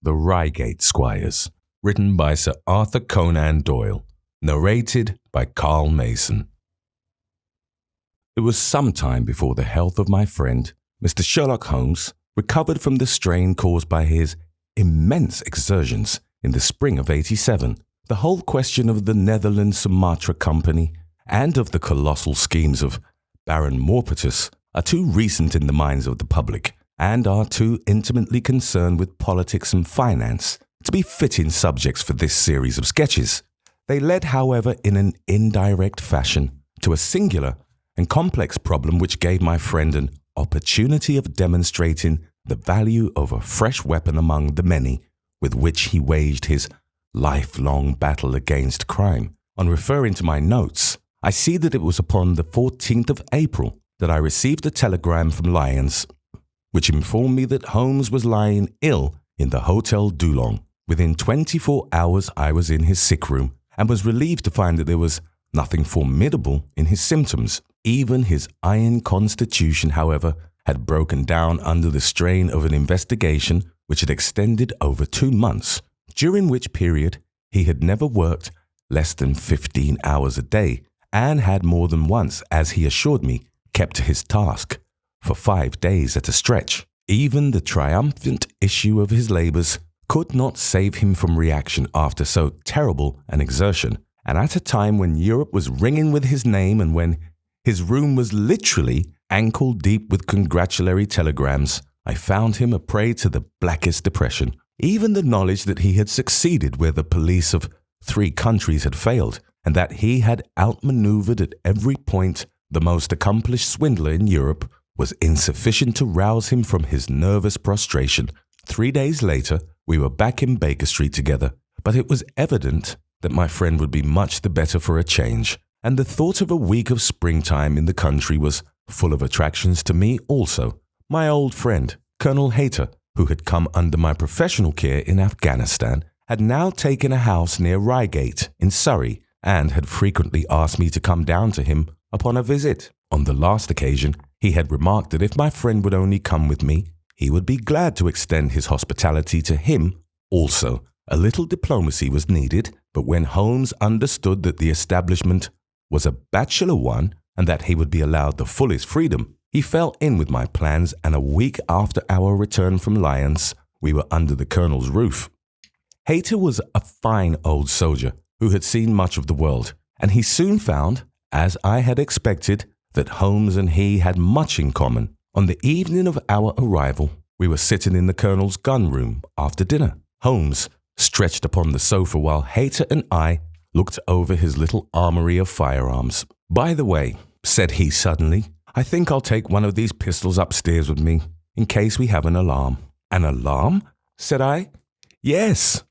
The Reigate Squires, written by Sir Arthur Conan Doyle, narrated by Carl Mason. It was some time before the health of my friend, Mr. Sherlock Holmes, recovered from the strain caused by his immense exertions in the spring of '87. The whole question of the Netherlands Sumatra Company and of the colossal schemes of Baron Maupertuis are too recent in the minds of the public and are too intimately concerned with politics and finance to be fitting subjects for this series of sketches. They led, however, in an indirect fashion to a singular and complex problem which gave my friend an opportunity of demonstrating the value of a fresh weapon among the many with which he waged his lifelong battle against crime. On referring to my notes, I see that it was upon the 14th of April that I received a telegram from Lyons, which informed me that Holmes was lying ill in the Hotel Dulong. Within 24 hours I was in his sick room and was relieved to find that there was nothing formidable in his symptoms. Even his iron constitution, however, had broken down under the strain of an investigation which had extended over 2 months, during which period he had never worked less than 15 hours a day and had more than once, as he assured me, kept to his task for 5 days at a stretch. Even the triumphant issue of his labours could not save him from reaction after so terrible an exertion, and at a time when Europe was ringing with his name and when his room was literally ankle-deep with congratulatory telegrams, I found him a prey to the blackest depression. Even the knowledge that he had succeeded where the police of 3 countries had failed, and that he had outmaneuvered at every point the most accomplished swindler in Europe, was insufficient to rouse him from his nervous prostration. 3 days later, we were back in Baker Street together, but it was evident that my friend would be much the better for a change, and the thought of a week of springtime in the country was full of attractions to me also. My old friend, Colonel Hayter, who had come under my professional care in Afghanistan, had now taken a house near Reigate in Surrey and had frequently asked me to come down to him upon a visit. On the last occasion, he had remarked that if my friend would only come with me, he would be glad to extend his hospitality to him also. A little diplomacy was needed, but when Holmes understood that the establishment was a bachelor one and that he would be allowed the fullest freedom, he fell in with my plans, and a week after our return from Lyons, we were under the Colonel's roof. Hayter was a fine old soldier who had seen much of the world, and he soon found, as I had expected, that Holmes and he had much in common. On the evening of our arrival, we were sitting in the Colonel's gun room after dinner. Holmes stretched upon the sofa while Hayter and I looked over his little armory of firearms. "By the way," said he suddenly, "I think I'll take one of these pistols upstairs with me, in case we have an alarm." "An alarm?" said I. "Yes.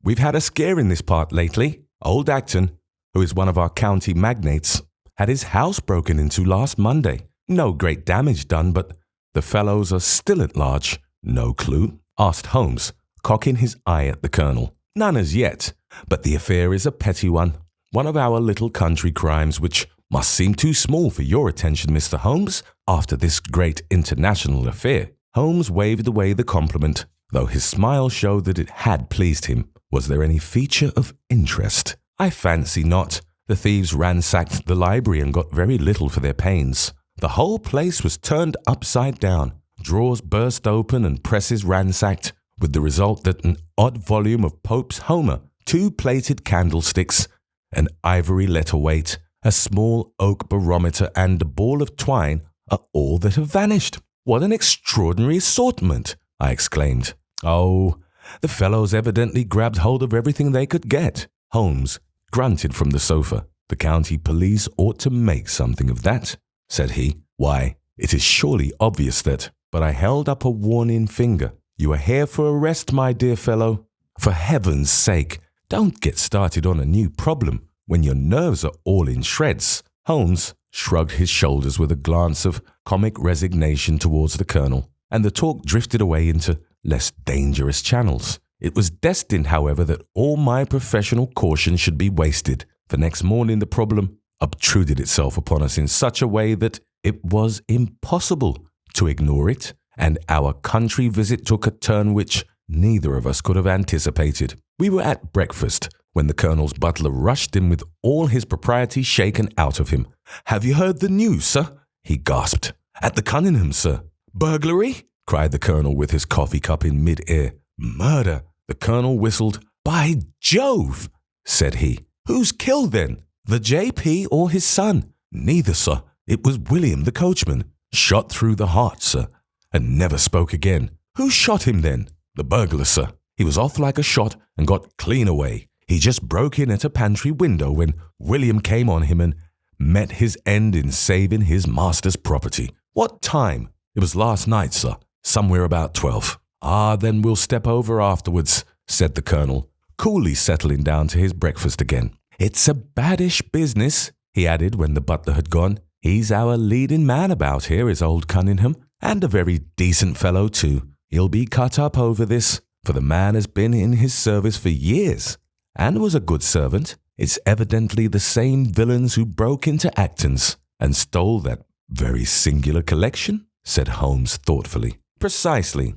We've had a scare in this part lately. Old Acton, who is one of our county magnates, had his house broken into last Monday. No great damage done, but the fellows are still at large." "No clue?" asked Holmes, cocking his eye at the Colonel. "None as yet, but the affair is a petty one of our little country crimes which must seem too small for your attention, Mr. Holmes, after this great international affair." Holmes waved away the compliment, though his smile showed that it had pleased him. "Was there any feature of interest?" "I fancy not. The thieves ransacked the library and got very little for their pains. The whole place was turned upside down, drawers burst open and presses ransacked, with the result that an odd volume of Pope's Homer, 2 plated candlesticks, an ivory letter-weight, a small oak barometer and a ball of twine are all that have vanished." "What an extraordinary assortment!" I exclaimed. "Oh, the fellows evidently grabbed hold of everything they could get." Holmes grunted from the sofa. "The county police ought to make something of that," said he. "Why, it is surely obvious that—" But I held up a warning finger. "You are here for arrest, my dear fellow. For heaven's sake, don't get started on a new problem when your nerves are all in shreds." Holmes shrugged his shoulders with a glance of comic resignation towards the Colonel, and the talk drifted away into less dangerous channels. It was destined, however, that all my professional caution should be wasted, for next morning the problem obtruded itself upon us in such a way that it was impossible to ignore it, and our country visit took a turn which, neither of us could have anticipated. We were at breakfast when the Colonel's butler rushed in with all his propriety shaken out of him. "Have you heard the news, sir?" he gasped. "At the Cunningham, sir." "Burglary?" cried the Colonel with his coffee cup in mid-air. "Murder." The Colonel whistled. "By Jove," said he. "Who's killed then? The JP or his son?" "Neither, sir. It was William the coachman. Shot through the heart, sir, and never spoke again." "Who shot him then?" "The burglar, sir. He was off like a shot and got clean away. He just broke in at a pantry window when William came on him and met his end in saving his master's property." "What time?" "It was last night, sir, somewhere about 12. "Ah, then we'll step over afterwards," said the Colonel, coolly settling down to his breakfast again. "It's a baddish business," he added when the butler had gone. "He's our leading man about here, is old Cunningham, and a very decent fellow too. He'll be cut up over this, for the man has been in his service for years, and was a good servant. It's evidently the same villains who broke into Acton's and stole that very singular collection," said Holmes thoughtfully. "Precisely.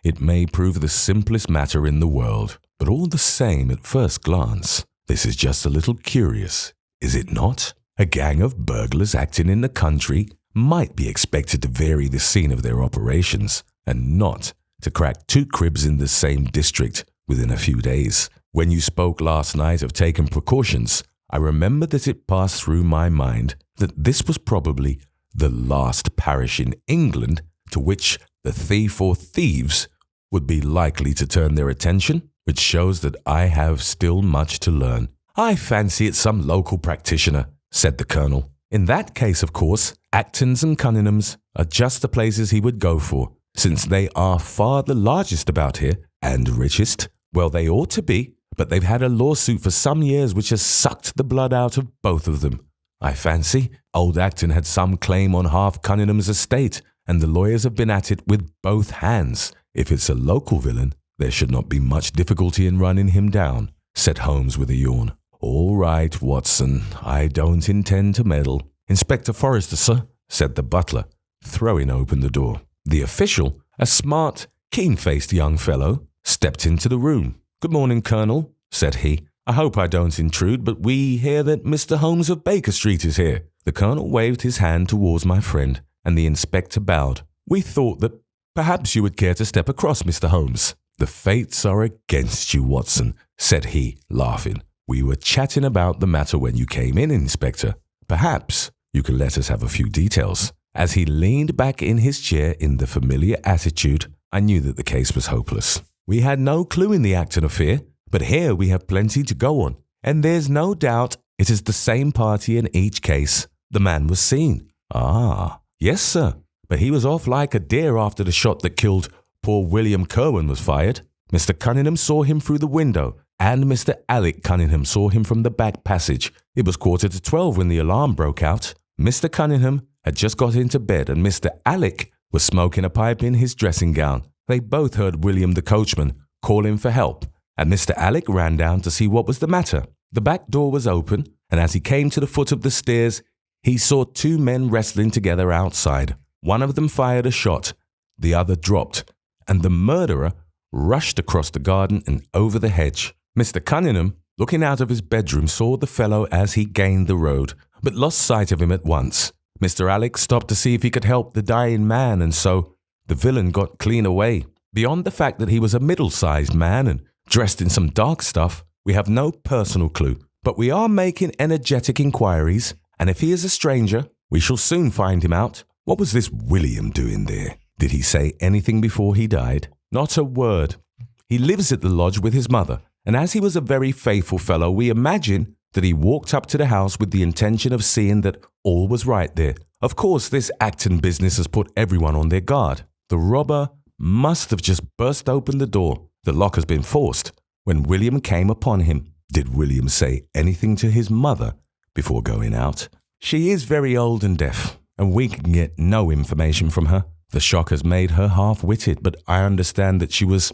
It may prove the simplest matter in the world, but all the same at first glance, this is just a little curious, is it not? A gang of burglars acting in the country might be expected to vary the scene of their operations, and not to crack 2 cribs in the same district within a few days. When you spoke last night of taking precautions, I remember that it passed through my mind that this was probably the last parish in England to which the thief or thieves would be likely to turn their attention, which shows that I have still much to learn." "I fancy it's some local practitioner," said the Colonel. "In that case, of course, Acton's and Cunningham's are just the places he would go for, since they are far the largest about here, and richest. Well, they ought to be, but they've had a lawsuit for some years which has sucked the blood out of both of them. I fancy old Acton had some claim on half Cunningham's estate, and the lawyers have been at it with both hands. If it's a local villain, there should not be much difficulty in running him down," said Holmes with a yawn. "All right, Watson, I don't intend to meddle." "Inspector Forrester, sir," said the butler, throwing open the door. The official, a smart, keen-faced young fellow, stepped into the room. "Good morning, Colonel," said he. "I hope I don't intrude, but we hear that Mr. Holmes of Baker Street is here." The Colonel waved his hand towards my friend, and the inspector bowed. "We thought that perhaps you would care to step across, Mr. Holmes." "The fates are against you, Watson," said he, laughing. "We were chatting about the matter when you came in, Inspector. Perhaps you can let us have a few details." As he leaned back in his chair in the familiar attitude, I knew that the case was hopeless. "We had no clue in the Acton affair, but here we have plenty to go on, and there's no doubt it is the same party in each case. The man was seen." "Ah, yes, sir, but he was off like a deer after the shot that killed poor William Kerwin was fired. Mr. Cunningham saw him through the window, and Mr. Alec Cunningham saw him from the back passage. It was 12:15 when the alarm broke out. Mr. Cunningham had just got into bed, and Mr. Alec was smoking a pipe in his dressing gown. They both heard William the coachman calling for help, and Mr. Alec ran down to see what was the matter. The back door was open, and as he came to the foot of the stairs, he saw 2 men wrestling together outside. One of them fired a shot, the other dropped, and the murderer rushed across the garden and over the hedge. Mr. Cunningham, looking out of his bedroom, saw the fellow as he gained the road, but lost sight of him at once. Mr. Alec stopped to see if he could help the dying man, and so the villain got clean away. Beyond the fact that he was a middle-sized man and dressed in some dark stuff, we have no personal clue, but we are making energetic inquiries, and if he is a stranger, we shall soon find him out." "What was this William doing there? Did he say anything before he died?" "Not a word. He lives at the lodge with his mother, and as he was a very faithful fellow, we imagine that he walked up to the house with the intention of seeing that all was right there. Of course, this Acton business has put everyone on their guard. The robber must have just burst open the door. The lock has been forced when William came upon him. Did William say anything to his mother before going out?" "She is very old and deaf, and we can get no information from her. The shock has made her half-witted, but I understand that she was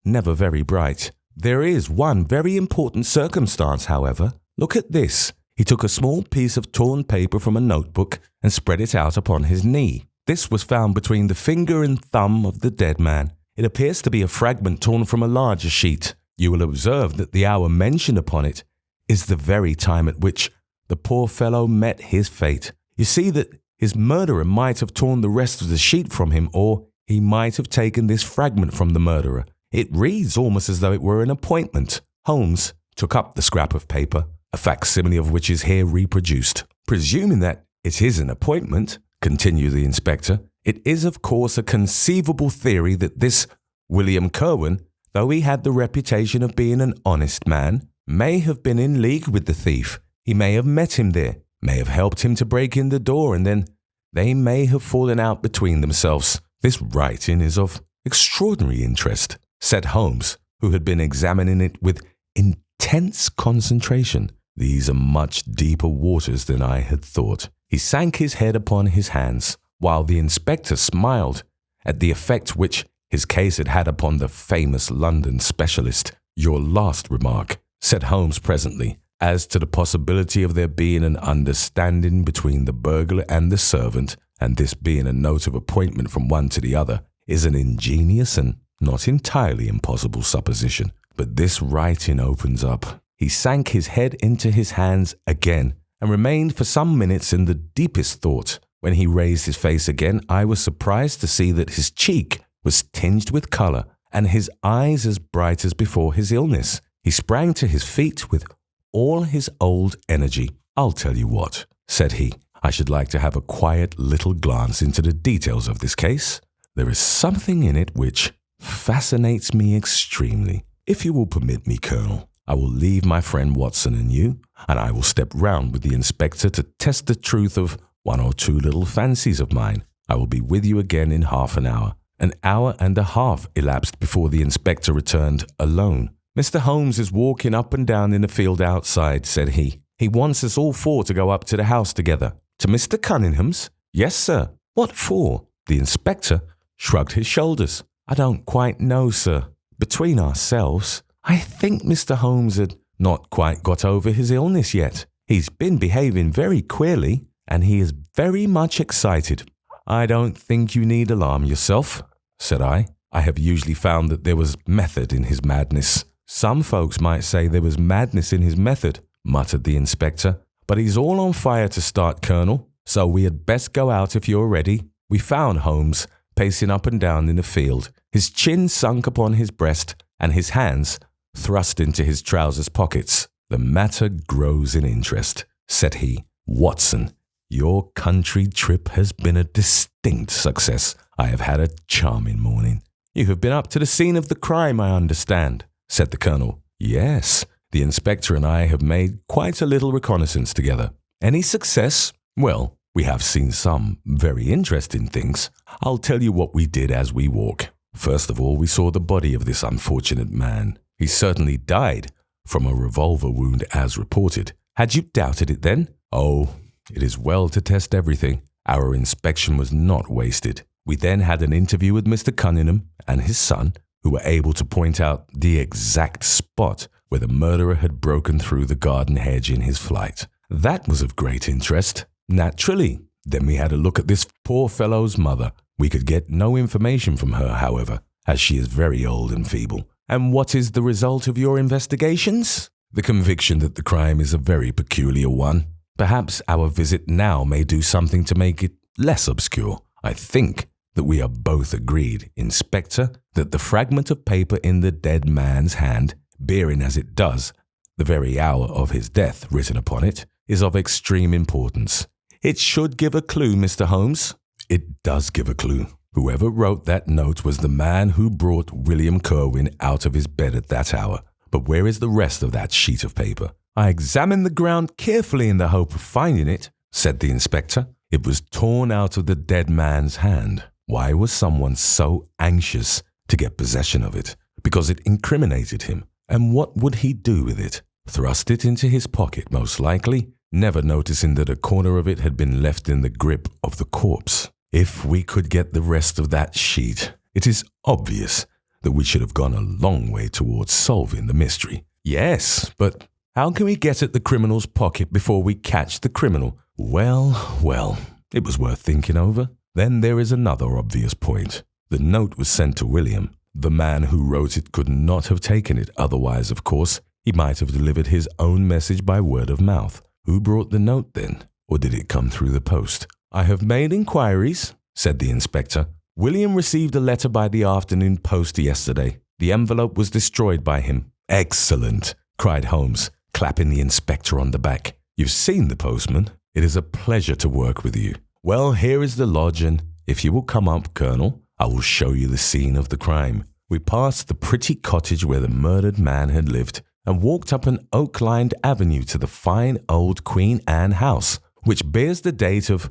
never very bright. There is one very important circumstance, however. Look at this." He took a small piece of torn paper from a notebook and spread it out upon his knee. "This was found between the finger and thumb of the dead man. It appears to be a fragment torn from a larger sheet. You will observe that the hour mentioned upon it is the very time at which the poor fellow met his fate. You see that his murderer might have torn the rest of the sheet from him, or he might have taken this fragment from the murderer. It reads almost as though it were an appointment. Holmes took up the scrap of paper, a facsimile of which is here reproduced. Presuming that it is an appointment, continued the inspector, it is of course a conceivable theory that this William Kerwin, though he had the reputation of being an honest man, may have been in league with the thief. He may have met him there, may have helped him to break in the door, and then they may have fallen out between themselves. This writing is of extraordinary interest, said Holmes, who had been examining it with intense concentration. These are much deeper waters than I had thought. He sank his head upon his hands, while the inspector smiled at the effect which his case had had upon the famous London specialist. Your last remark, said Holmes presently, as to the possibility of there being an understanding between the burglar and the servant, and this being a note of appointment from one to the other, is an ingenious and not entirely impossible supposition. But this writing opens up. He sank his head into his hands again and remained for some minutes in the deepest thought. When he raised his face again, I was surprised to see that his cheek was tinged with colour and his eyes as bright as before his illness. He sprang to his feet with all his old energy. I'll tell you what, said he. I should like to have a quiet little glance into the details of this case. There is something in it which fascinates me extremely. If you will permit me, Colonel, I will leave my friend Watson and you, and I will step round with the inspector to test the truth of one or two little fancies of mine. I will be with you again in half an hour. An hour and a half elapsed before the inspector returned alone. Mr. Holmes is walking up and down in the field outside, said he. He wants us all four to go up to the house together. To Mr. Cunningham's? Yes, sir. What for? The inspector shrugged his shoulders. I don't quite know, sir. Between ourselves, I think Mr. Holmes had not quite got over his illness yet. He's been behaving very queerly, and he is very much excited. I don't think you need alarm yourself, said I. I have usually found that there was method in his madness. Some folks might say there was madness in his method, muttered the inspector. But he's all on fire to start, Colonel, so we had best go out if you're ready. We found Holmes pacing up and down in the field, his chin sunk upon his breast and his hands thrust into his trousers pockets. The matter grows in interest, said he. Watson, your country trip has been a distinct success. I have had a charming morning. You have been up to the scene of the crime, I understand, said the Colonel. Yes, the inspector and I have made quite a little reconnaissance together. Any success? Well, we have seen some very interesting things. I'll tell you what we did as we walk. First of all, we saw the body of this unfortunate man. He certainly died from a revolver wound as reported. Had you doubted it then? Oh, it is well to test everything. Our inspection was not wasted. We then had an interview with Mr. Cunningham and his son, who were able to point out the exact spot where the murderer had broken through the garden hedge in his flight. That was of great interest. Naturally. Then we had a look at this poor fellow's mother. We could get no information from her, however, as she is very old and feeble. And what is the result of your investigations? The conviction that the crime is a very peculiar one. Perhaps our visit now may do something to make it less obscure. I think that we are both agreed, Inspector, that the fragment of paper in the dead man's hand, bearing as it does the very hour of his death written upon it, is of extreme importance. It should give a clue, Mr. Holmes. It does give a clue. Whoever wrote that note was the man who brought William Kerwin out of his bed at that hour. But where is the rest of that sheet of paper? I examined the ground carefully in the hope of finding it, said the inspector. It was torn out of the dead man's hand. Why was someone so anxious to get possession of it? Because it incriminated him. And what would he do with it? Thrust it into his pocket, most likely, never noticing that a corner of it had been left in the grip of the corpse. If we could get the rest of that sheet, it is obvious that we should have gone a long way towards solving the mystery. Yes, but how can we get at the criminal's pocket before we catch the criminal? Well, it was worth thinking over. Then there is another obvious point. The note was sent to William. The man who wrote it could not have taken it otherwise, of course. He might have delivered his own message by word of mouth. Who brought the note then? Or did it come through the post? I have made inquiries, said the inspector. William received a letter by the afternoon post yesterday. The envelope was destroyed by him. Excellent, cried Holmes, clapping the inspector on the back. You've seen the postman. It is a pleasure to work with you. Well, here is the lodge, and if you will come up, Colonel, I will show you the scene of the crime. We passed the pretty cottage where the murdered man had lived and walked up an oak-lined avenue to the fine old Queen Anne house, which bears the date of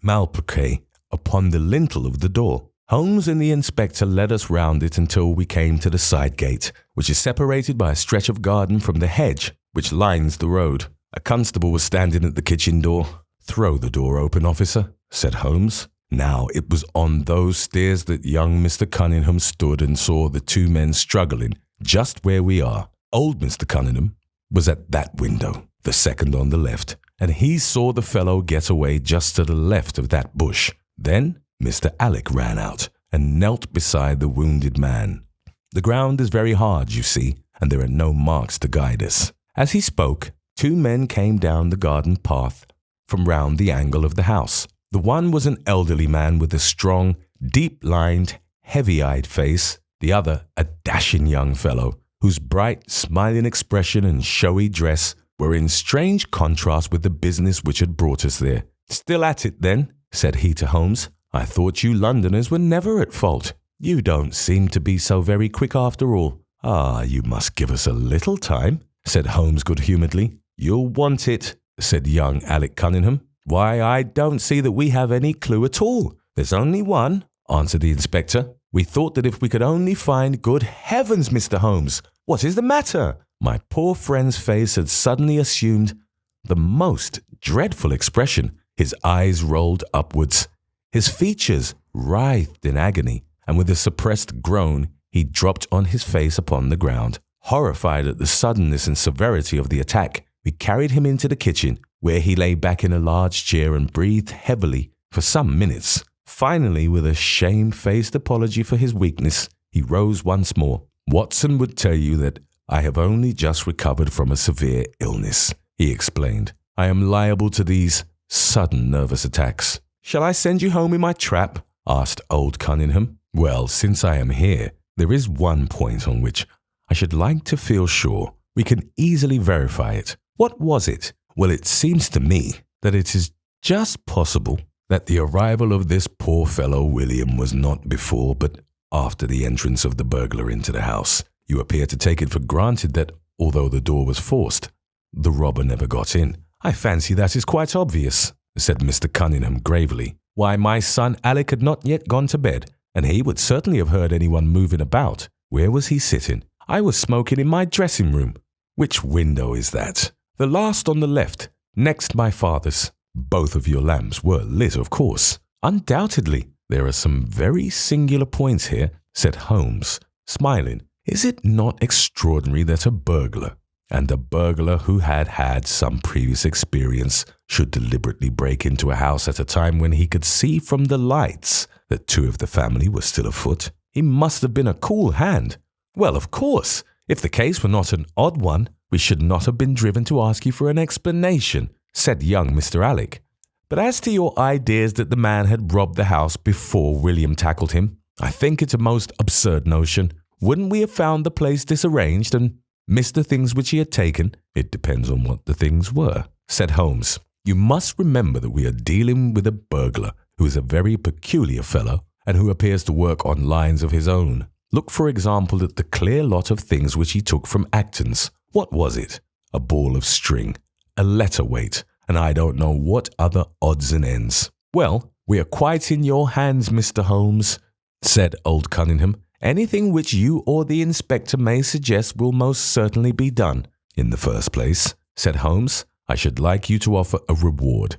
Malplaquet upon the lintel of the door. Holmes and the inspector led us round it until we came to the side gate, which is separated by a stretch of garden from the hedge which lines the road. A constable was standing at the kitchen door. Throw the door open, officer, said Holmes. Now it was on those stairs that young Mr. Cunningham stood and saw the two men struggling just where we are. Old Mr. Cunningham was at that window, the second on the left, and he saw the fellow get away just to the left of that bush. Then Mr. Alec ran out and knelt beside the wounded man. The ground is very hard, you see, and there are no marks to guide us. As he spoke, two men came down the garden path from round the angle of the house. The one was an elderly man with a strong, deep-lined, heavy-eyed face. The other, a dashing young fellow, whose bright, smiling expression and showy dress were in strange contrast with the business which had brought us there. Still at it, then, said he to Holmes. I thought you Londoners were never at fault. You don't seem to be so very quick after all. Ah, you must give us a little time, said Holmes good-humouredly. You'll want it, said young Alec Cunningham. Why, I don't see that we have any clue at all. There's only one, answered the inspector. We thought that if we could only find— Good heavens, Mr. Holmes, what is the matter? My poor friend's face had suddenly assumed the most dreadful expression. His eyes rolled upwards. His features writhed in agony, and with a suppressed groan, he dropped on his face upon the ground. Horrified at the suddenness and severity of the attack, we carried him into the kitchen, where he lay back in a large chair and breathed heavily for some minutes. Finally, with a shamefaced apology for his weakness, he rose once more. Watson would tell you that I have only just recovered from a severe illness, he explained. I am liable to these sudden nervous attacks. Shall I send you home in my trap? Asked old Cunningham. Well, since I am here, there is one point on which I should like to feel sure. We can easily verify it. What was it? Well, it seems to me that it is just possible that the arrival of this poor fellow William was not before but after the entrance of the burglar into the house. You appear to take it for granted that, although the door was forced, the robber never got in. I fancy that is quite obvious, said Mr. Cunningham gravely. Why, my son Alec had not yet gone to bed, and he would certainly have heard anyone moving about. Where was he sitting? I was smoking in my dressing room. Which window is that? The last on the left, next my father's. Both of your lamps were lit, of course. Undoubtedly. There are some very singular points here, said Holmes, smiling. Is it not extraordinary that a burglar, and a burglar who had had some previous experience, should deliberately break into a house at a time when he could see from the lights that two of the family were still afoot? He must have been a cool hand. Well, of course, if the case were not an odd one, we should not have been driven to ask you for an explanation, said young Mr. Alec. But as to your ideas that the man had robbed the house before William tackled him, I think it's a most absurd notion. Wouldn't we have found the place disarranged and missed the things which he had taken? It depends on what the things were, said Holmes. You must remember that we are dealing with a burglar who is a very peculiar fellow and who appears to work on lines of his own. Look, for example, at the clear lot of things which he took from Acton's. What was it? A ball of string, a letter weight, and I don't know what other odds and ends. Well, we are quite in your hands, Mr. Holmes, said old Cunningham. Anything which you or the inspector may suggest will most certainly be done. In the first place, said Holmes, I should like you to offer a reward.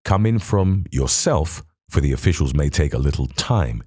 Coming from yourself, for the officials may take a little time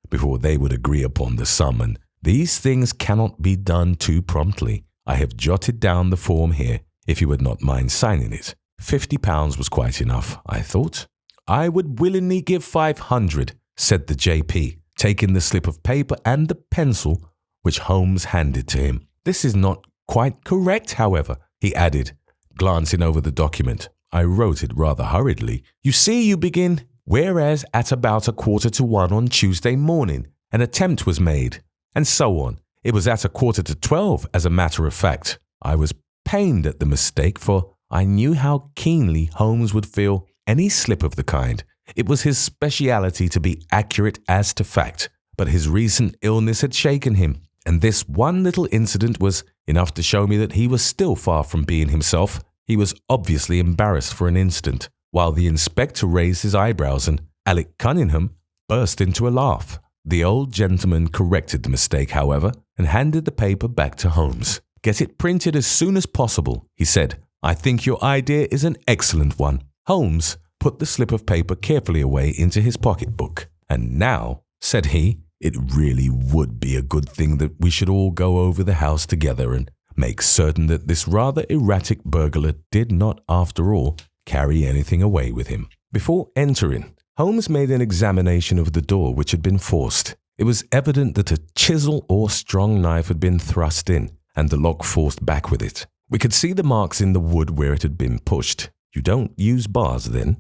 before they would agree upon the sum, and these things cannot be done too promptly. I have jotted down the form here, if you would not mind signing it. £50 was quite enough, I thought. I would willingly give 500, said the J.P., taking the slip of paper and the pencil which Holmes handed to him. "This is not quite correct, however," he added, glancing over the document. I wrote it rather hurriedly. "You see, you begin, 'Whereas at about 1:45 on Tuesday morning, an attempt was made,' and so on. It was at 11:45, as a matter of fact." I was pained at the mistake, for I knew how keenly Holmes would feel any slip of the kind. It was his speciality to be accurate as to fact, but his recent illness had shaken him, and this one little incident was enough to show me that he was still far from being himself. He was obviously embarrassed for an instant, while the inspector raised his eyebrows and Alec Cunningham burst into a laugh. The old gentleman corrected the mistake, however, and handed the paper back to Holmes. "Get it printed as soon as possible," he said. "I think your idea is an excellent one." Holmes put the slip of paper carefully away into his pocketbook. "And now," said he, "it really would be a good thing that we should all go over the house together and make certain that this rather erratic burglar did not, after all, carry anything away with him." Before entering, Holmes made an examination of the door which had been forced. It was evident that a chisel or strong knife had been thrust in, and the lock forced back with it. We could see the marks in the wood where it had been pushed. "You don't use bars, then?"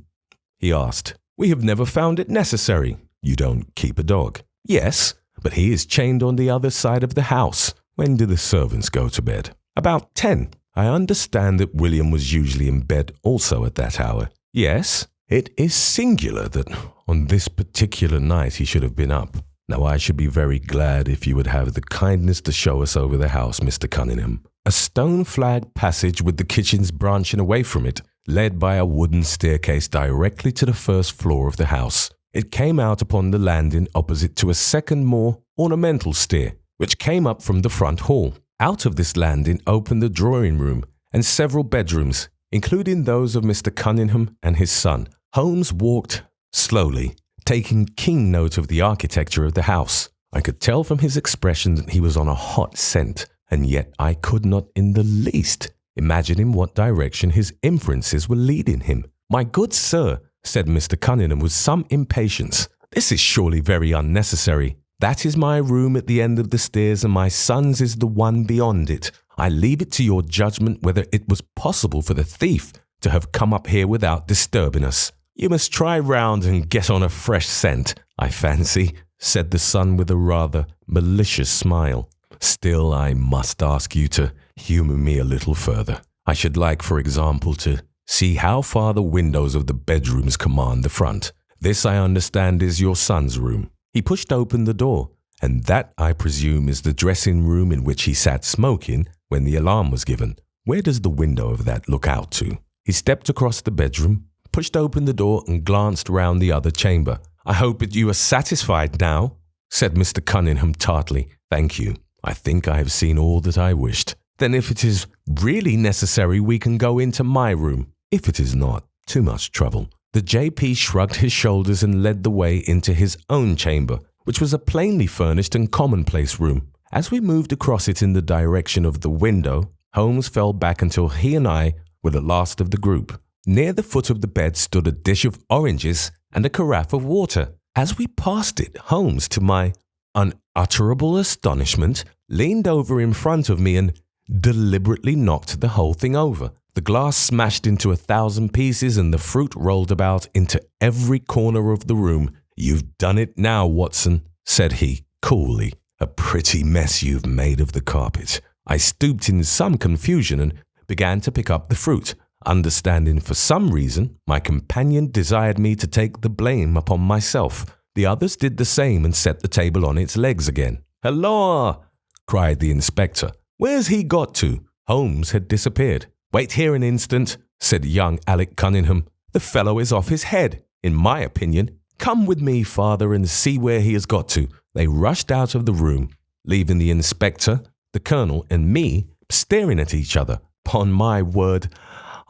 he asked. "We have never found it necessary." "You don't keep a dog?" "Yes, but he is chained on the other side of the house." "When do the servants go to bed?" "About 10. I understand that William was usually in bed also at that hour." "Yes." "It is singular that on this particular night he should have been up. Now I should be very glad if you would have the kindness to show us over the house, Mr. Cunningham." A stone-flagged passage with the kitchens branching away from it led by a wooden staircase directly to the first floor of the house. It came out upon the landing opposite to a second, more ornamental stair, which came up from the front hall. Out of this landing opened the drawing room and several bedrooms, including those of Mr. Cunningham and his son. Holmes walked slowly, taking keen note of the architecture of the house. I could tell from his expression that he was on a hot scent, and yet I could not in the least imagine in what direction his inferences were leading him. "My good sir," said Mr. Cunningham with some impatience, "this is surely very unnecessary. That is my room at the end of the stairs, and my son's is the one beyond it. I leave it to your judgment whether it was possible for the thief to have come up here without disturbing us. You must try round and get on a fresh scent, I fancy," said the son with a rather malicious smile. "Still, I must ask you to humour me a little further. I should like, for example, to see how far the windows of the bedrooms command the front. This, I understand, is your son's room." He pushed open the door, and that, I presume, is the dressing room in which he sat smoking when the alarm was given. Where does the window of that look out to? He stepped across the bedroom, pushed open the door, and glanced round the other chamber. "I hope that you are satisfied now," said Mr. Cunningham tartly. "Thank you. I think I have seen all that I wished." "Then if it is really necessary, we can go into my room." "If it is not too much trouble." The JP shrugged his shoulders and led the way into his own chamber, which was a plainly furnished and commonplace room. As we moved across it in the direction of the window, Holmes fell back until he and I were the last of the group. Near the foot of the bed stood a dish of oranges and a carafe of water. As we passed it, Holmes, to my unutterable astonishment, leaned over in front of me and deliberately knocked the whole thing over. The glass smashed into 1,000 pieces and the fruit rolled about into every corner of the room. "You've done it now, Watson," said he, coolly. "A pretty mess you've made of the carpet." I stooped in some confusion and began to pick up the fruit, understanding for some reason my companion desired me to take the blame upon myself. The others did the same and set the table on its legs again. "Halloa!" cried the inspector. "Where's he got to?" Holmes had disappeared. "Wait here an instant," said young Alec Cunningham. "The fellow is off his head, in my opinion. Come with me, father, and see where he has got to." They rushed out of the room, leaving the inspector, the colonel, and me staring at each other. "Upon my word,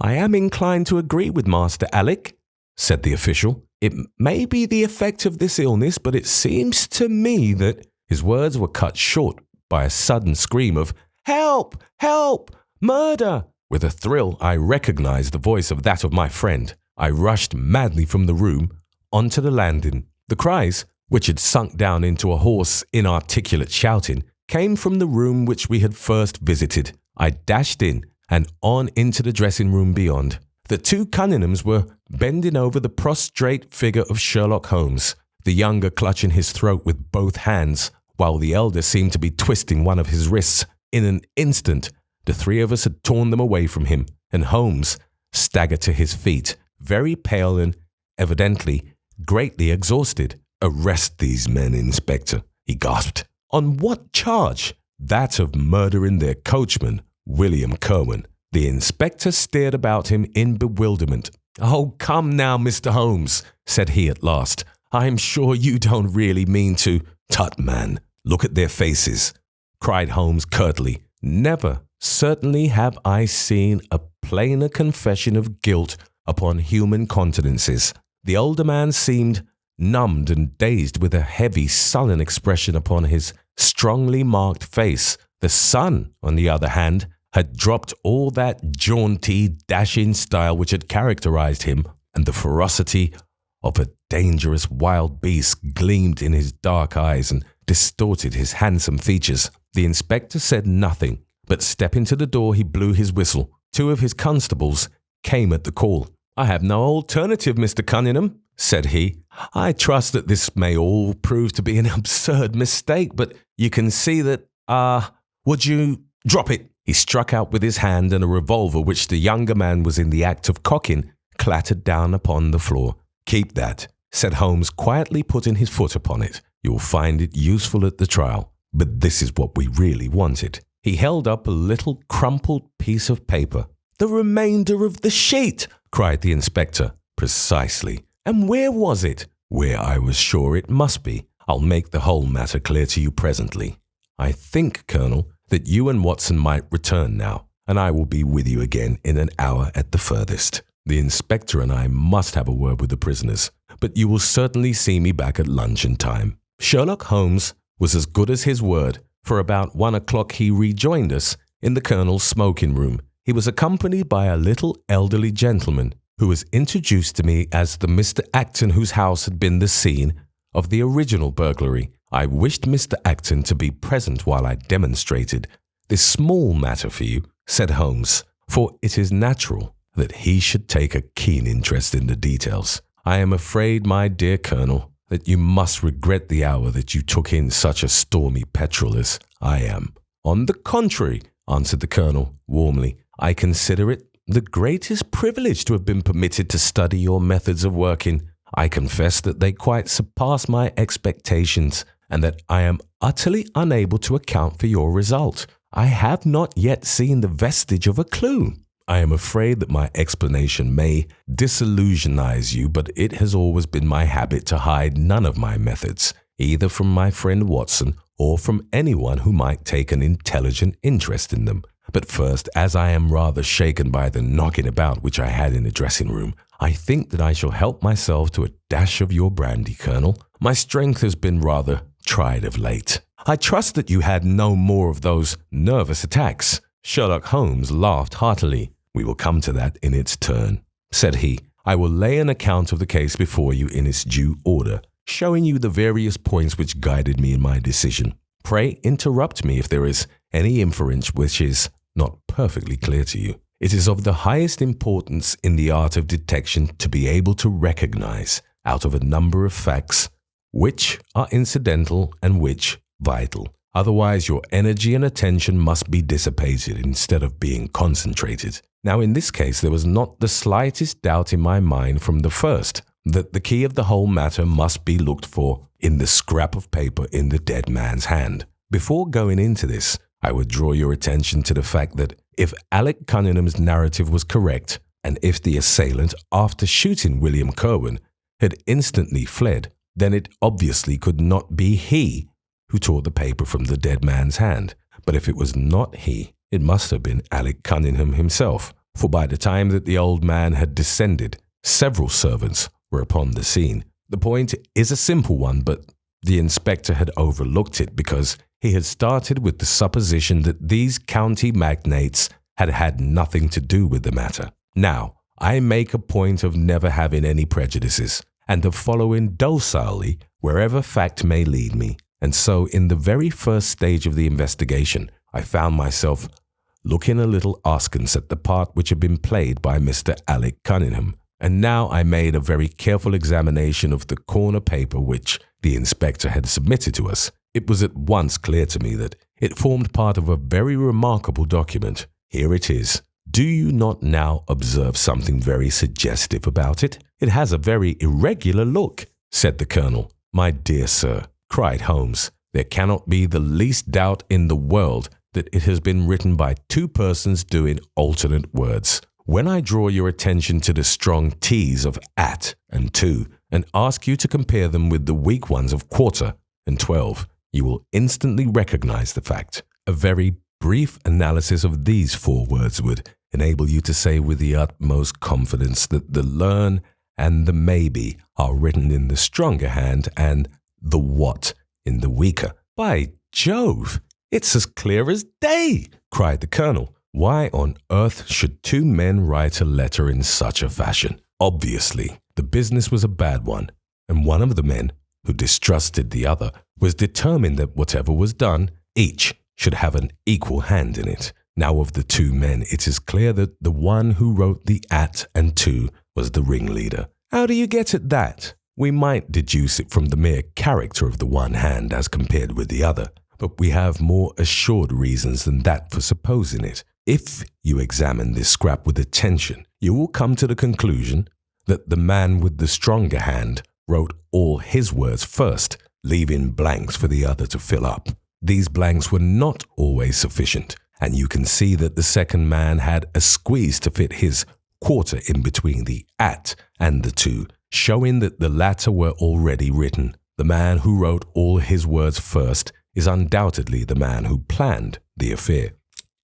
I am inclined to agree with Master Alec," said the official. "It may be the effect of this illness, but it seems to me that—" His words were cut short by a sudden scream of "Help! Help! Murder!" With a thrill, I recognized the voice of that of my friend. I rushed madly from the room onto the landing. The cries which had sunk down into a hoarse, inarticulate shouting, came from the room which we had first visited. I dashed in and on into the dressing room beyond. The two Cunninghams were bending over the prostrate figure of Sherlock Holmes, the younger clutching his throat with both hands, while the elder seemed to be twisting one of his wrists. In an instant, the three of us had torn them away from him, and Holmes staggered to his feet, very pale and evidently greatly exhausted. "Arrest these men, Inspector," he gasped. "On what charge?" "That of murdering their coachman, William Curwen." The inspector stared about him in bewilderment. "Oh, come now, Mr. Holmes," said he at last. "I'm sure you don't really mean to—" "Tut, man, look at their faces," cried Holmes curtly. "Never, certainly have I seen a plainer confession of guilt upon human countenances." The older man seemed numbed and dazed, with a heavy, sullen expression upon his strongly marked face. The son, on the other hand, had dropped all that jaunty, dashing style which had characterized him, and the ferocity of a dangerous wild beast gleamed in his dark eyes and distorted his handsome features. The inspector said nothing, but stepping to the door, he blew his whistle. Two of his constables came at the call. "I have no alternative, Mr. Cunningham," said he. "I trust that this may all prove to be an absurd mistake, but you can see that, would you—" "Drop it!" He struck out with his hand, and a revolver which the younger man was in the act of cocking clattered down upon the floor. "Keep that," said Holmes, quietly putting his foot upon it. "You'll find it useful at the trial. But this is what we really wanted." He held up a little crumpled piece of paper. "The remainder of the sheet!" cried the inspector. "Precisely. And where was it?" "Where I was sure it must be. I'll make the whole matter clear to you presently. I think, Colonel, that you and Watson might return now, and I will be with you again in an hour at the furthest. The inspector and I must have a word with the prisoners, but you will certainly see me back at luncheon time." Sherlock Holmes was as good as his word, for about 1 o'clock he rejoined us in the Colonel's smoking room. He was accompanied by a little elderly gentleman who was introduced to me as the Mr. Acton whose house had been the scene of the original burglary. I wished Mr. Acton to be present while I demonstrated this small matter for you, said Holmes, for it is natural that he should take a keen interest in the details. "I am afraid, my dear Colonel, that you must regret the hour that you took in such a stormy petrel as I am." "On the contrary," answered the Colonel warmly, "I consider it the greatest privilege to have been permitted to study your methods of working. I confess that they quite surpass my expectations, and that I am utterly unable to account for your result. I have not yet seen the vestige of a clue. I am afraid that my explanation may disillusionize you, but it has always been my habit to hide none of my methods, either from my friend Watson or from anyone who might take an intelligent interest in them. But first, as I am rather shaken by the knocking about which I had in the dressing room, I think that I shall help myself to a dash of your brandy, Colonel. My strength has been rather tried of late. I trust that you had no more of those nervous attacks." Sherlock Holmes laughed heartily. "We will come to that in its turn," said he. "I will lay an account of the case before you in its due order, showing you the various points which guided me in my decision. Pray interrupt me if there is any inference which is not perfectly clear to you. It is of the highest importance in the art of detection to be able to recognize, out of a number of facts, which are incidental and which vital. Otherwise, your energy and attention must be dissipated instead of being concentrated. Now, in this case, there was not the slightest doubt in my mind from the first that the key of the whole matter must be looked for in the scrap of paper in the dead man's hand. Before going into this, I would draw your attention to the fact that if Alec Cunningham's narrative was correct, and if the assailant, after shooting William Curwen, had instantly fled, then it obviously could not be he who tore the paper from the dead man's hand. But if it was not he, it must have been Alec Cunningham himself, for by the time that the old man had descended, several servants were upon the scene. The point is a simple one, but the inspector had overlooked it because he had started with the supposition that these county magnates had had nothing to do with the matter. Now, I make a point of never having any prejudices, and of following docilely wherever fact may lead me. And so, in the very first stage of the investigation, I found myself looking a little askance at the part which had been played by Mr. Alec Cunningham. And now I made a very careful examination of the corner paper which the inspector had submitted to us. It was at once clear to me that it formed part of a very remarkable document. Here it is. Do you not now observe something very suggestive about it? It has a very irregular look, said the Colonel. My dear sir, cried Holmes, there cannot be the least doubt in the world that it has been written by two persons doing alternate words. When I draw your attention to the strong T's of at and to, and ask you to compare them with the weak ones of quarter and 12, you will instantly recognize the fact. A very brief analysis of these four words would enable you to say with the utmost confidence that the learn and the maybe are written in the stronger hand and the what in the weaker. By Jove, it's as clear as day, cried the Colonel. Why on earth should two men write a letter in such a fashion? Obviously, the business was a bad one, and one of the men, who distrusted the other, was determined that whatever was done, each should have an equal hand in it. Now of the two men, it is clear that the one who wrote the at and to was the ringleader. How do you get at that? We might deduce it from the mere character of the one hand as compared with the other, but we have more assured reasons than that for supposing it. If you examine this scrap with attention, you will come to the conclusion that the man with the stronger hand wrote all his words first, leaving blanks for the other to fill up. These blanks were not always sufficient, and you can see that the second man had a squeeze to fit his quarter in between the at and the to, showing that the latter were already written. The man who wrote all his words first is undoubtedly the man who planned the affair.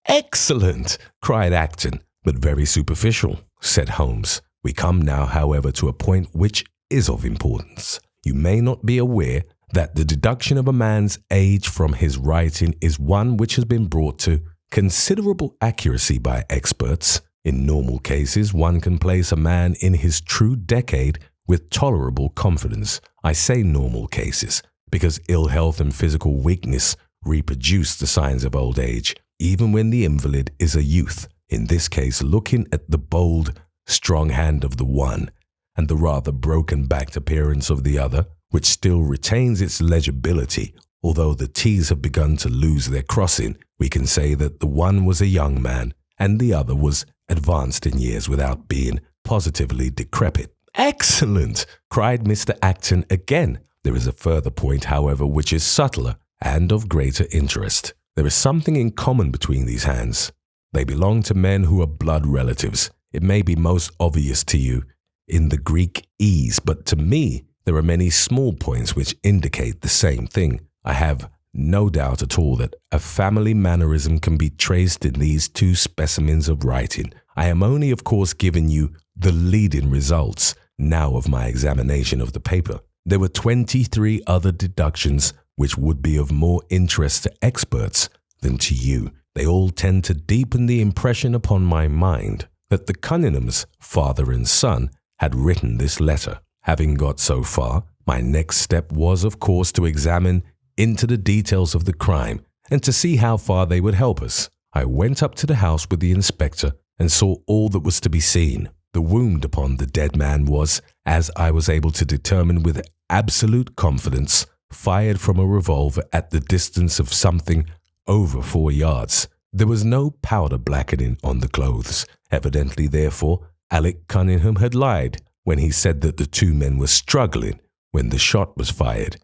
Excellent, cried Acton, but very superficial, said Holmes. We come now, however, to a point which is of importance. You may not be aware that the deduction of a man's age from his writing is one which has been brought to considerable accuracy by experts. In normal cases, one can place a man in his true decade with tolerable confidence. I say normal cases, because ill health and physical weakness reproduce the signs of old age, even when the invalid is a youth. In this case, looking at the bold, strong hand of the one and the rather broken-backed appearance of the other, which still retains its legibility, although the T's have begun to lose their crossing, we can say that the one was a young man and the other was advanced in years without being positively decrepit. Excellent, cried Mr. Acton again. There is a further point, however, which is subtler and of greater interest. There is something in common between these hands. They belong to men who are blood relatives. It may be most obvious to you in the Greek E's, but to me there are many small points which indicate the same thing. I have no doubt at all that a family mannerism can be traced in these two specimens of writing. I am only, of course, giving you the leading results now of my examination of the paper. There were 23 other deductions which would be of more interest to experts than to you. They all tend to deepen the impression upon my mind that the Cunninghams, father and son, had written this letter. Having got so far, my next step was, of course, to examine into the details of the crime and to see how far they would help us. I went up to the house with the inspector and saw all that was to be seen. The wound upon the dead man was, as I was able to determine with absolute confidence, fired from a revolver at the distance of something over 4 yards. There was no powder blackening on the clothes. Evidently, therefore, Alec Cunningham had lied when he said that the two men were struggling when the shot was fired.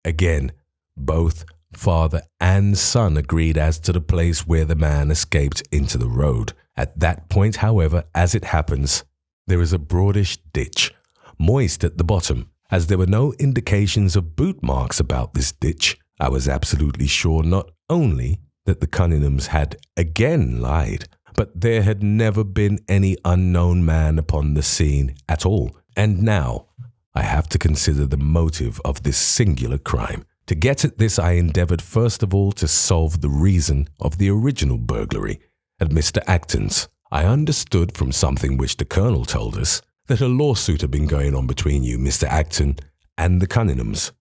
Again, both father and son agreed as to the place where the man escaped into the road. At that point, however, as it happens, there is a broadish ditch, moist at the bottom. As there were no indications of boot marks about this ditch, I was absolutely sure not only that the Cunninghams had again lied, but there had never been any unknown man upon the scene at all. And now I have to consider the motive of this singular crime. To get at this, I endeavored first of all to solve the reason of the original burglary at Mr. Acton's. I understood from something which the Colonel told us that a lawsuit had been going on between you, Mr. Acton, and the Cunninghams.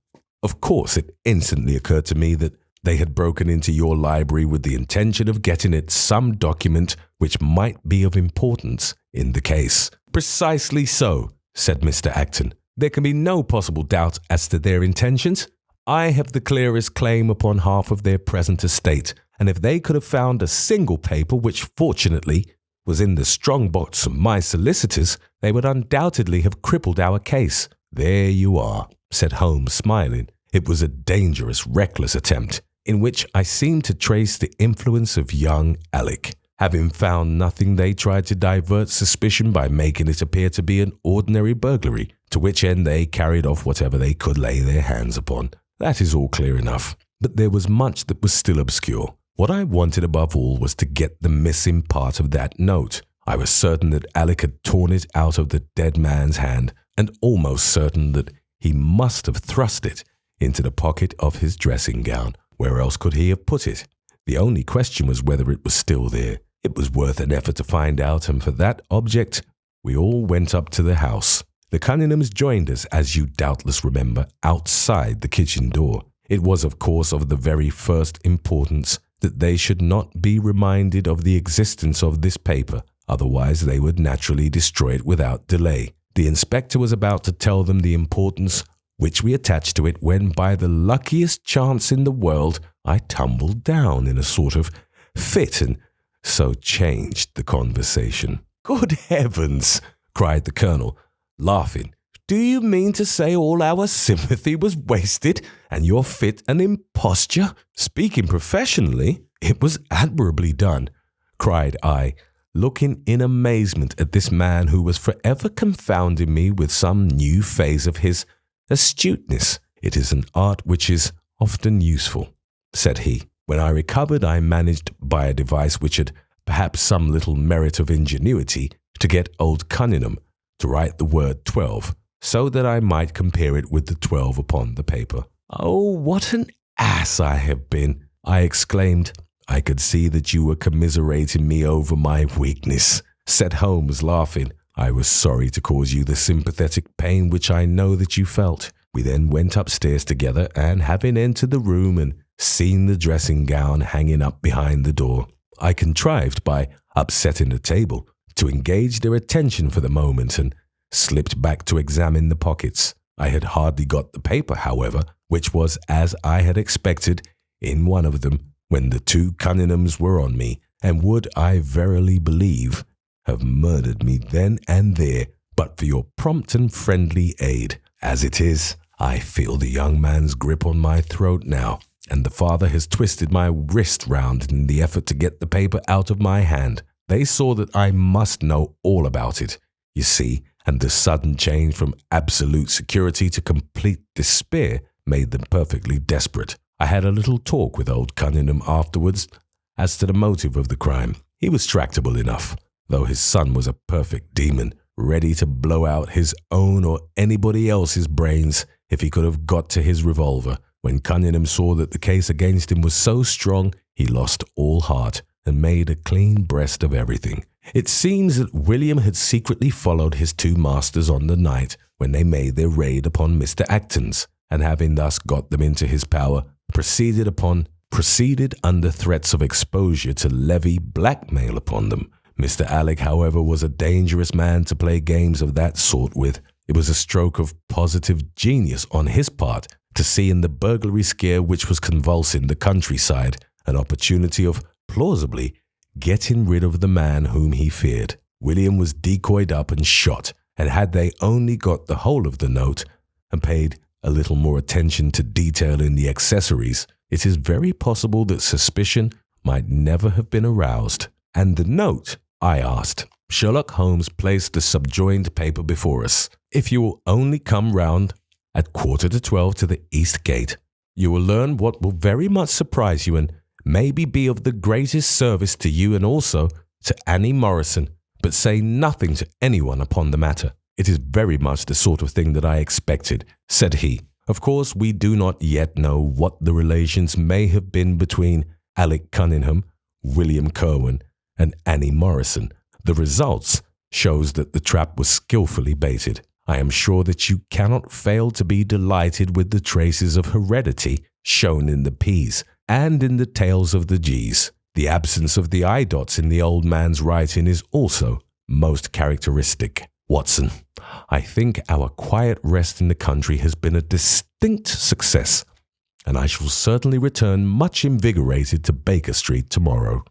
Of course, it instantly occurred to me that they had broken into your library with the intention of getting at some document which might be of importance in the case. Precisely so, said Mr. Acton. There can be no possible doubt as to their intentions. I have the clearest claim upon half of their present estate, and if they could have found a single paper which fortunately was in the strong box of my solicitors, they would undoubtedly have crippled our case. There you are, said Holmes, smiling. It was a dangerous, reckless attempt, in which I seemed to trace the influence of young Alec. Having found nothing, they tried to divert suspicion by making it appear to be an ordinary burglary, to which end they carried off whatever they could lay their hands upon. That is all clear enough. But there was much that was still obscure. What I wanted above all was to get the missing part of that note. I was certain that Alec had torn it out of the dead man's hand, and almost certain that he must have thrust it into the pocket of his dressing gown. Where else could he have put it? The only question was whether it was still there. It was worth an effort to find out, and for that object, we all went up to the house. The Cunninghams joined us, as you doubtless remember, outside the kitchen door. It was, of course, of the very first importance that they should not be reminded of the existence of this paper, otherwise they would naturally destroy it without delay. The inspector was about to tell them the importance which we attached to it when, by the luckiest chance in the world, I tumbled down in a sort of fit and so changed the conversation. Good heavens, cried the Colonel, laughing. Do you mean to say all our sympathy was wasted and your fit an imposture? Speaking professionally, it was admirably done, cried I, looking in amazement at this man who was forever confounding me with some new phase of his astuteness. It is an art which is often useful, said he. When I recovered, I managed by a device which had perhaps some little merit of ingenuity to get old Cunningham to write the word 12, so that I might compare it with the 12 upon the paper. Oh, what an ass I have been, I exclaimed. I could see that you were commiserating me over my weakness, said Holmes, laughing. I was sorry to cause you the sympathetic pain which I know that you felt. We then went upstairs together, and having entered the room and seen the dressing gown hanging up behind the door, I contrived, by upsetting the table, to engage their attention for the moment and slipped back to examine the pockets. I had hardly got the paper, however, which was, as I had expected, in one of them, when the two Cunninghams were on me, and would, I verily believe, have murdered me then and there, but for your prompt and friendly aid. As it is, I feel the young man's grip on my throat now, and the father has twisted my wrist round in the effort to get the paper out of my hand. They saw that I must know all about it, you see, and the sudden change from absolute security to complete despair made them perfectly desperate. I had a little talk with old Cunningham afterwards as to the motive of the crime. He was tractable enough, though his son was a perfect demon, ready to blow out his own or anybody else's brains if he could have got to his revolver. When Cunningham saw that the case against him was so strong, he lost all heart and made a clean breast of everything. It seems that William had secretly followed his two masters on the night when they made their raid upon Mr. Acton's, and having thus got them into his power, proceeded under threats of exposure to levy blackmail upon them. Mr. Alec, however, was a dangerous man to play games of that sort with. It was a stroke of positive genius on his part to see in the burglary scare which was convulsing the countryside an opportunity of plausibly getting rid of the man whom he feared. William was decoyed up and shot, and had they only got the whole of the note and paid a little more attention to detail in the accessories, it is very possible that suspicion might never have been aroused. And the note, I asked. Sherlock Holmes placed the subjoined paper before us. If you will only come round at 11:45 to the East Gate, you will learn what will very much surprise you and maybe be of the greatest service to you and also to Annie Morrison, but say nothing to anyone upon the matter. It is very much the sort of thing that I expected, said he. Of course, we do not yet know what the relations may have been between Alec Cunningham, William Cowan, and Annie Morrison. The results shows that the trap was skillfully baited. I am sure that you cannot fail to be delighted with the traces of heredity shown in the P's and in the tails of the G's. The absence of the I dots in the old man's writing is also most characteristic. Watson, I think our quiet rest in the country has been a distinct success, and I shall certainly return much invigorated to Baker Street tomorrow.